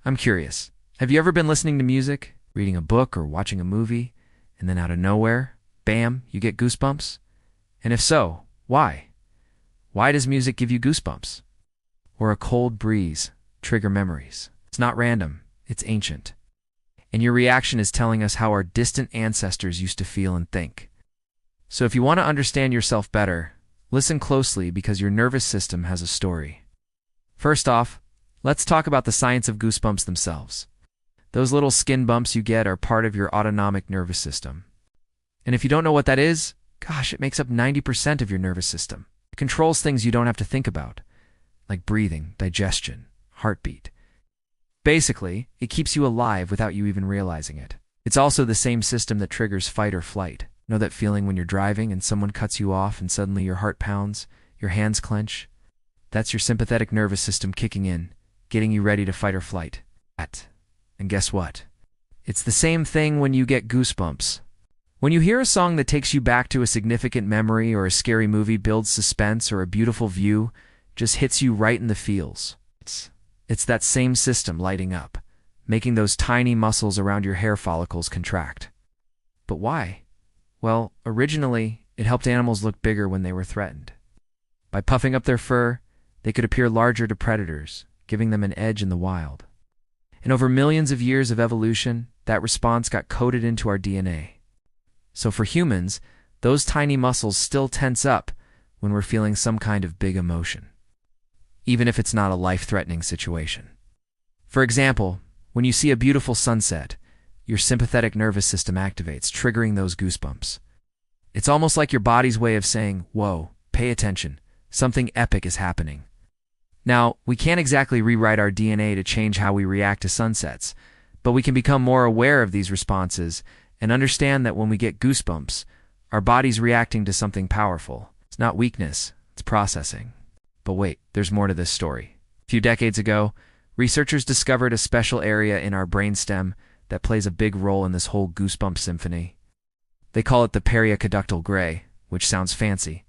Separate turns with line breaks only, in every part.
I'm curious. Have you ever been listening to music, reading a book, or watching a movie, and then out of nowhere, bam, you get goosebumps? And if so, why? Why does music give you goosebumps? Or a cold breeze trigger memories? It's not random, it's ancient. And your reaction is telling us how our distant ancestors used to feel and think. So if you want to understand yourself better, listen closely because your nervous system has a story. First off, let's talk about the science of goosebumps themselves. Those little skin bumps you get are part of your autonomic nervous system. And if you don't know what that is, gosh, it makes up 90% of your nervous system. It controls things you don't have to think about, like breathing, digestion, heartbeat. Basically, it keeps you alive without you even realizing it. It's also the same system that triggers fight or flight. Know that feeling when you're driving and someone cuts you off and suddenly your heart pounds, your hands clench? That's your sympathetic nervous system kicking in, getting you ready to fight or flight. And guess what? It's the same thing when you get goosebumps. When you hear a song that takes you back to a significant memory, or a scary movie builds suspense, or a beautiful view just hits you right in the feels. It's that same system lighting up, making those tiny muscles around your hair follicles contract. But why? Well, originally, it helped animals look bigger when they were threatened. By puffing up their fur, they could appear larger to predators, giving them an edge in the wild. And over millions of years of evolution, that response got coded into our DNA. So for humans, those tiny muscles still tense up when we're feeling some kind of big emotion, even if it's not a life-threatening situation. For example, when you see a beautiful sunset, your sympathetic nervous system activates, triggering those goosebumps. It's almost like your body's way of saying, whoa, pay attention, something epic is happening. Now, we can't exactly rewrite our DNA to change how we react to sunsets, but we can become more aware of these responses and understand that when we get goosebumps, our body's reacting to something powerful. It's not weakness, it's processing. But wait, there's more to this story. A few decades ago, researchers discovered a special area in our brainstem that plays a big role in this whole goosebump symphony. They call it the periaqueductal gray, which sounds fancy.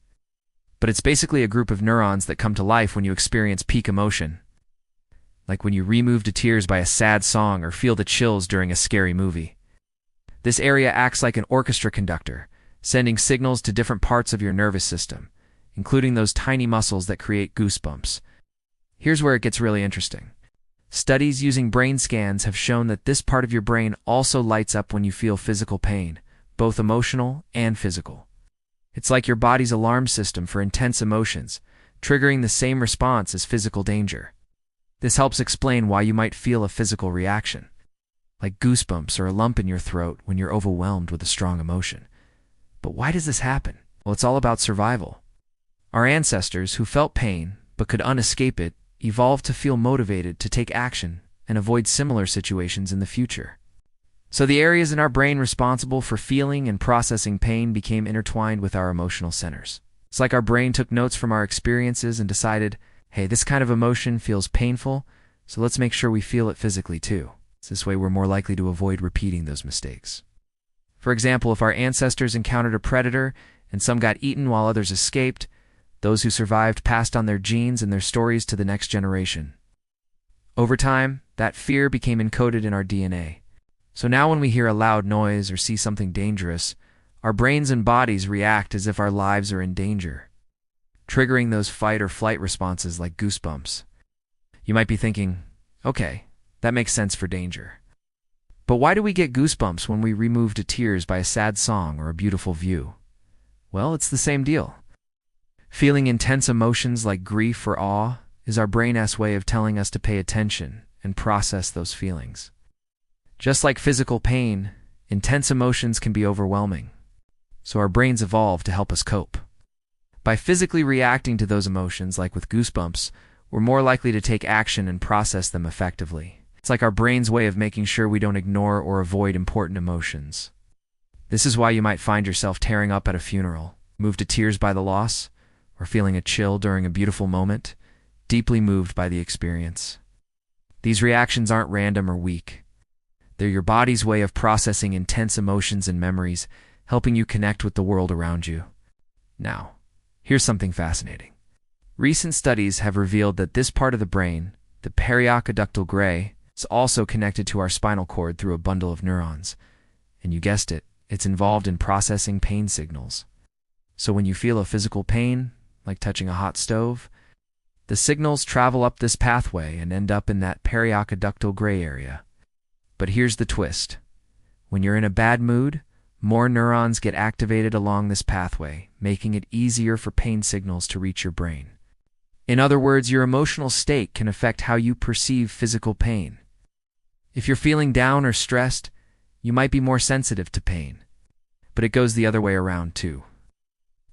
But it's basically a group of neurons that come to life when you experience peak emotion. Like when you re-move to tears by a sad song or feel the chills during a scary movie. This area acts like an orchestra conductor, sending signals to different parts of your nervous system, including those tiny muscles that create goosebumps. Here's where it gets really interesting. Studies using brain scans have shown that this part of your brain also lights up when you feel physical pain, both emotional and physical. It's like your body's alarm system for intense emotions, triggering the same response as physical danger. This helps explain why you might feel a physical reaction, like goosebumps or a lump in your throat when you're overwhelmed with a strong emotion. But why does this happen? Well, it's all about survival. Our ancestors, who felt pain but could unescape it, evolved to feel motivated to take action and avoid similar situations in the future. So the areas in our brain responsible for feeling and processing pain became intertwined with our emotional centers. It's like our brain took notes from our experiences and decided, hey, this kind of emotion feels painful, so let's make sure we feel it physically too. This way we're more likely to avoid repeating those mistakes. For example, if our ancestors encountered a predator and some got eaten while others escaped, those who survived passed on their genes and their stories to the next generation. Over time, that fear became encoded in our DNA. So now when we hear a loud noise or see something dangerous, our brains and bodies react as if our lives are in danger, triggering those fight or flight responses like goosebumps. You might be thinking, okay, that makes sense for danger. But why do we get goosebumps when we re-move to tears by a sad song or a beautiful view? Well, it's the same deal. Feeling intense emotions like grief or awe is our brain's way of telling us to pay attention and process those feelings. Just like physical pain, intense emotions can be overwhelming, so our brains evolved to help us cope. By physically reacting to those emotions, like with goosebumps, we're more likely to take action and process them effectively. It's like our brain's way of making sure we don't ignore or avoid important emotions. This is why you might find yourself tearing up at a funeral, moved to tears by the loss, or feeling a chill during a beautiful moment, deeply moved by the experience. These reactions aren't random or weak. They're your body's way of processing intense emotions and memories, helping you connect with the world around you. Now, here's something fascinating. Recent studies have revealed that this part of the brain, the periaqueductal gray, It's also connected to our spinal cord through a bundle of neurons. And you guessed it, it's involved in processing pain signals. So when you feel a physical pain, like touching a hot stove, the signals travel up this pathway and end up in that periaqueductal gray area. But here's the twist. When you're in a bad mood, more neurons get activated along this pathway, making it easier for pain signals to reach your brain. In other words, your emotional state can affect how you perceive physical pain. If you're feeling down or stressed, you might be more sensitive to pain. But it goes the other way around too.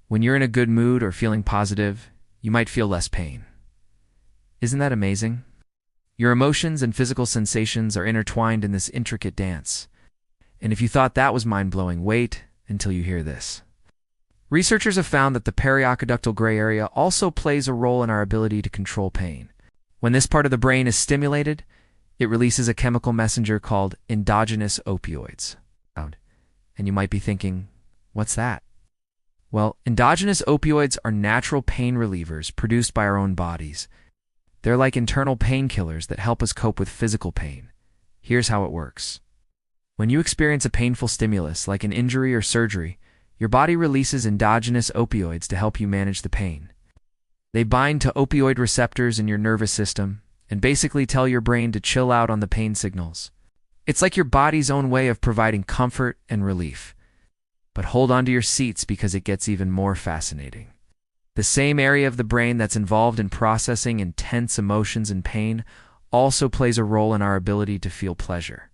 When you're in a good mood or feeling positive, you might feel less pain. Isn't that amazing? Your emotions and physical sensations are intertwined in this intricate dance. And if you thought that was mind-blowing, wait until you hear this. Researchers have found that the periaqueductal gray area also plays a role in our ability to control pain. When this part of the brain is stimulated, it releases a chemical messenger called endogenous opioids. And you might be thinking, what's that? Well, endogenous opioids are natural pain relievers produced by our own bodies. They're like internal painkillers that help us cope with physical pain. Here's how it works. When you experience a painful stimulus, like an injury or surgery, your body releases endogenous opioids to help you manage the pain. They bind to opioid receptors in your nervous system and basically tell your brain to chill out on the pain signals. It's like your body's own way of providing comfort and relief. But hold on to your seats because it gets even more fascinating. The same area of the brain that's involved in processing intense emotions and pain also plays a role in our ability to feel pleasure.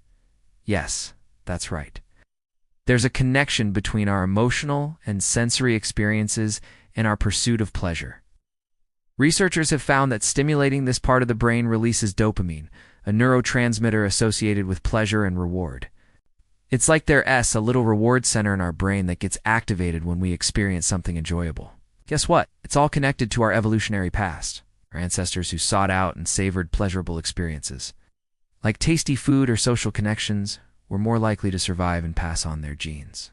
Yes, that's right. There's a connection between our emotional and sensory experiences and our pursuit of pleasure. Researchers have found that stimulating this part of the brain releases dopamine, a neurotransmitter associated with pleasure and reward. It's like there's a little reward center in our brain that gets activated when we experience something enjoyable. Guess what? It's all connected to our evolutionary past, our ancestors who sought out and savored pleasurable experiences. Like tasty food or social connections, we're more likely to survive and pass on their genes.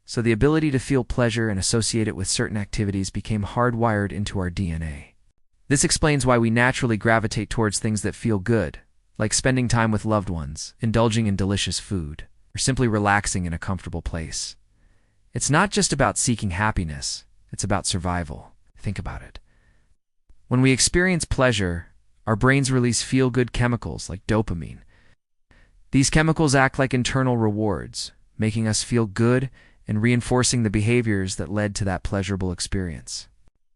So the ability to feel pleasure and associate it with certain activities became hardwired into our DNA. This explains why we naturally gravitate towards things that feel good, like spending time with loved ones, indulging in delicious food, or simply relaxing in a comfortable place. It's not just about seeking happiness, it's about survival. Think about it. When we experience pleasure, our brains release feel-good chemicals like dopamine. These chemicals act like internal rewards, making us feel good and reinforcing the behaviors that led to that pleasurable experience.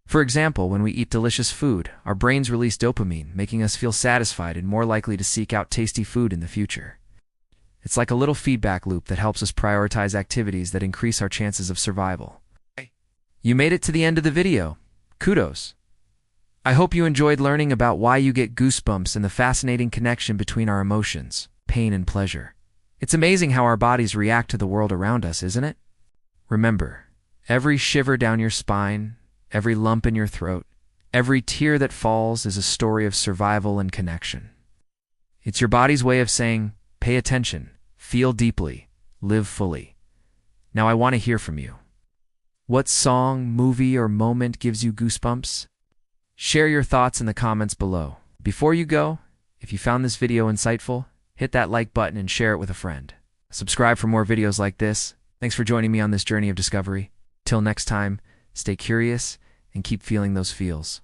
For example, when we eat delicious food, our brains release dopamine, making us feel satisfied and more likely to seek out tasty food in the future. It's like a little feedback loop that helps us prioritize activities that increase our chances of survival. You made it to the end of the video. Kudos. I hope you enjoyed learning about why you get goosebumps and the fascinating connection between our emotions, pain and pleasure. It's amazing how our bodies react to the world around us, isn't it? Remember, every shiver down your spine, every lump in your throat, every tear that falls is a story of survival and connection. It's your body's way of saying, pay attention, feel deeply, live fully. Now I want to hear from you. What song, movie, or moment gives you goosebumps? Share your thoughts in the comments below. Before you go, if you found this video insightful, hit that like button and share it with a friend. Subscribe for more videos like this. Thanks for joining me on this journey of discovery. Till next time, stay curious and keep feeling those feels.